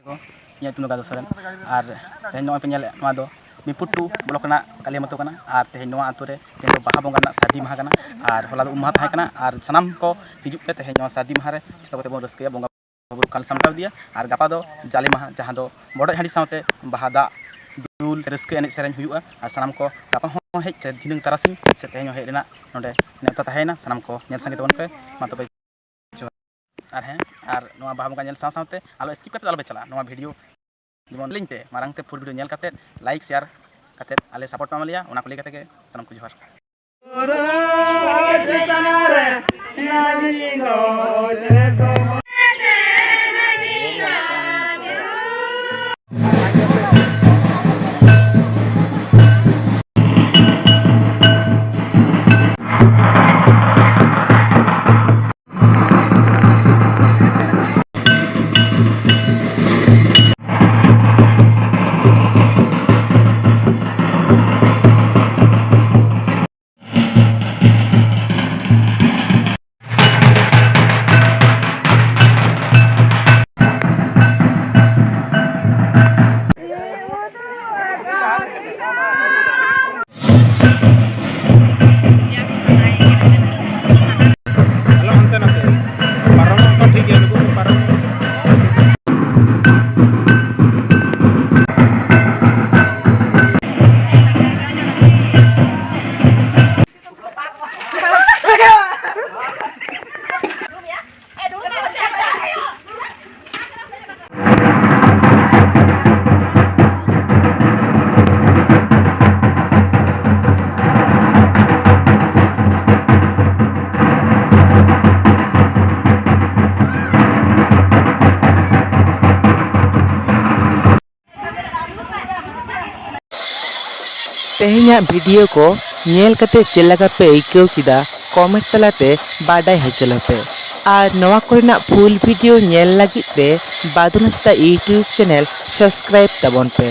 ᱤᱧᱟᱹᱜ ᱧᱩᱛᱩᱢ ᱫᱚ ᱜᱟᱫᱚ ᱥᱚᱨᱮᱱ ᱟᱨ ᱛᱮᱦᱮᱧ ᱱᱚᱜᱼᱚᱭ ᱯᱮ ᱧᱮᱞᱮᱫ ᱱᱚᱣᱟ ᱫᱚ ᱢᱤᱫᱯᱩᱨ ᱵᱞᱚᱠ ᱨᱮᱱᱟᱜ ᱠᱟᱞᱤᱭᱟ ᱟᱹᱛᱩ ᱠᱟᱱᱟ ᱟᱨ ᱛᱮᱦᱮᱧ ᱱᱚᱣᱟ ᱟᱹᱛᱩ ᱨᱮ ᱛᱮᱦᱮᱧ ᱫᱚ ᱵᱟᱦᱟ ᱵᱚᱸᱜᱟ ᱨᱮᱱᱟᱜ ᱥᱟᱹᱨᱫᱤ ᱢᱟᱦᱟ ᱠᱟᱱᱟ ᱟᱨ ᱦᱚᱞᱟ ᱫᱚ ᱩᱢ ᱢᱟᱦᱟ ᱛᱟᱦᱮᱸ ᱠᱟᱱᱟ ᱟᱨ ᱥᱟᱱᱟᱢ ᱠᱚ ᱦᱤᱡᱩᱜ ᱯᱮ ᱛᱮᱦᱮᱧ ᱱᱚᱣᱟ ᱥᱟᱹᱨᱫᱤ ᱢᱟᱦᱟ ᱨᱮ ᱡᱚᱛᱚ ᱠᱚᱛᱮ ᱵᱚᱱ ᱨᱟᱹᱥᱠᱟᱹᱭᱟ ᱵᱚᱸᱜᱟ ᱵᱩᱨᱩ ᱠᱟᱞ ᱥᱟᱢᱴᱟᱣ ᱤᱫᱤᱭᱟ ᱟᱨ ᱜᱟᱯᱟ ᱫᱚ ᱡᱟᱞᱮ ᱢᱟᱦᱟ ᱡᱟᱦᱟᱸ ᱫᱚ ᱵᱚᱰᱚᱡ ᱦᱟᱺᱰᱤ ᱥᱟᱶᱛᱮ ᱵᱟᱦᱟ ᱫᱟᱜ ᱫᱩᱞ ᱨᱟᱹᱥᱠᱟᱹ ᱮᱱᱮᱡ ᱥᱮᱨᱮᱧ ᱦᱩᱭᱩᱜᱼᱟ ᱟᱨ ᱥᱟᱱᱟᱢ ᱠᱚ ᱜᱟᱯᱟ ᱦᱚᱸ ᱦᱮᱡ ᱥᱮ ᱫᱷᱤᱱᱟᱹᱝ ᱛᱟᱨᱟᱥᱤᱧ ᱥᱮ ᱛᱮᱦᱮᱧ ᱦᱚᱸ ᱦᱮᱡ ᱨᱮᱱᱟᱜ ᱱᱚᱰᱮ ᱱᱮᱣᱛᱟ ᱛᱟᱦᱮᱸᱭᱮᱱᱟ ᱥᱟᱱᱟᱢ ᱠᱚ ᱧᱮᱞ ᱥᱟᱸᱜᱮ ᱛᱟᱵᱚᱱ ᱯᱮ ᱢᱟ ᱛᱚᱵᱮ ᱟᱨ ᱦᱮᱸ ᱟᱨ ᱱᱚᱣᱟ ᱵᱟᱦᱟ ᱵᱚᱸᱜᱟ ᱧᱮᱞ ᱥᱟᱶᱛᱮ ᱟᱞᱚ ᱥᱠᱤᱯ ᱠᱟᱛᱮ ᱟᱞᱚᱯᱮ ᱪᱟᱞᱟᱜᱼᱟ ᱱᱚᱣᱟ ᱵᱷᱤᱰᱤᱭᱳ ᱡᱮᱢᱚᱱ ᱞᱤᱧ ᱯᱮ ᱢᱟᱲᱟᱝ ᱛᱮ ᱯᱷᱩᱞ ᱵᱷᱤᱰᱤᱭᱳ ᱧᱮᱞ ᱠᱟᱛᱮ ᱞᱟᱭᱤᱠ ᱥᱮᱭᱟᱨ ᱠᱟᱛᱮ ᱟᱞᱮ ᱥᱟᱯᱳᱨᱴ ᱯᱮ ᱮᱢᱟ ᱞᱮᱭᱟ ᱚᱱᱟ ᱠᱚ ᱞᱟᱹᱭ ᱠᱟᱛᱮ ᱜᱮ ᱥᱟᱱᱟᱢ ᱠᱚ ᱡᱚᱦᱟᱨ ᱛᱮᱦᱮᱧᱟᱜ ᱵᱷᱤᱰᱤᱭᱳ ko ᱧᱮᱞ ᱠᱟᱛᱮ ᱪᱮᱫ ᱞᱮᱠᱟ ᱯᱮ ᱟᱹᱭᱠᱟᱹᱣ ᱠᱮᱫᱟ ᱠᱚᱢᱮᱱᱴ ᱛᱟᱞᱟᱛᱮ ᱵᱟᱰᱟᱭ ᱦᱚᱪᱚᱞᱮᱯᱮ ᱟᱨ ᱱᱚᱣᱟ ᱠᱚᱨᱮᱱᱟᱜ ᱯᱷᱩᱞ ᱵᱷᱤᱰᱤᱭᱳ ᱧᱮᱞ ᱞᱟᱹᱜᱤᱫ ᱛᱮ ᱵᱟᱫᱩᱞ ᱦᱟᱸᱥᱫᱟ ᱤᱭᱩᱴᱩᱵᱽ ᱪᱮᱱᱮᱞ ᱥᱟᱵᱥᱠᱨᱟᱭᱤᱵ ᱛᱟᱵᱚᱱ ᱯᱮ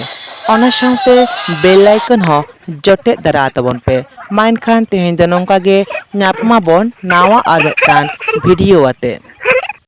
ᱚᱱᱟ ᱥᱟᱶᱛᱮ ᱵᱮᱞ ᱟᱭᱠᱚᱱ ᱦᱚᱸ ᱡᱚᱴᱮᱫ ᱫᱟᱨᱟ ᱛᱟᱵᱚᱱ ᱯᱮ ᱢᱟ ᱮᱱᱠᱷᱟᱱ ᱛᱮᱦᱮᱧ ᱫᱚ ᱱᱚᱝᱠᱟ ᱜᱮ ᱧᱟᱯᱟᱢᱟᱵᱚᱱ ᱱᱟᱣᱟ ᱟᱨ ᱢᱤᱫᱴᱟᱝ ᱵᱷᱤᱰᱤᱭᱳ ᱟᱛᱮ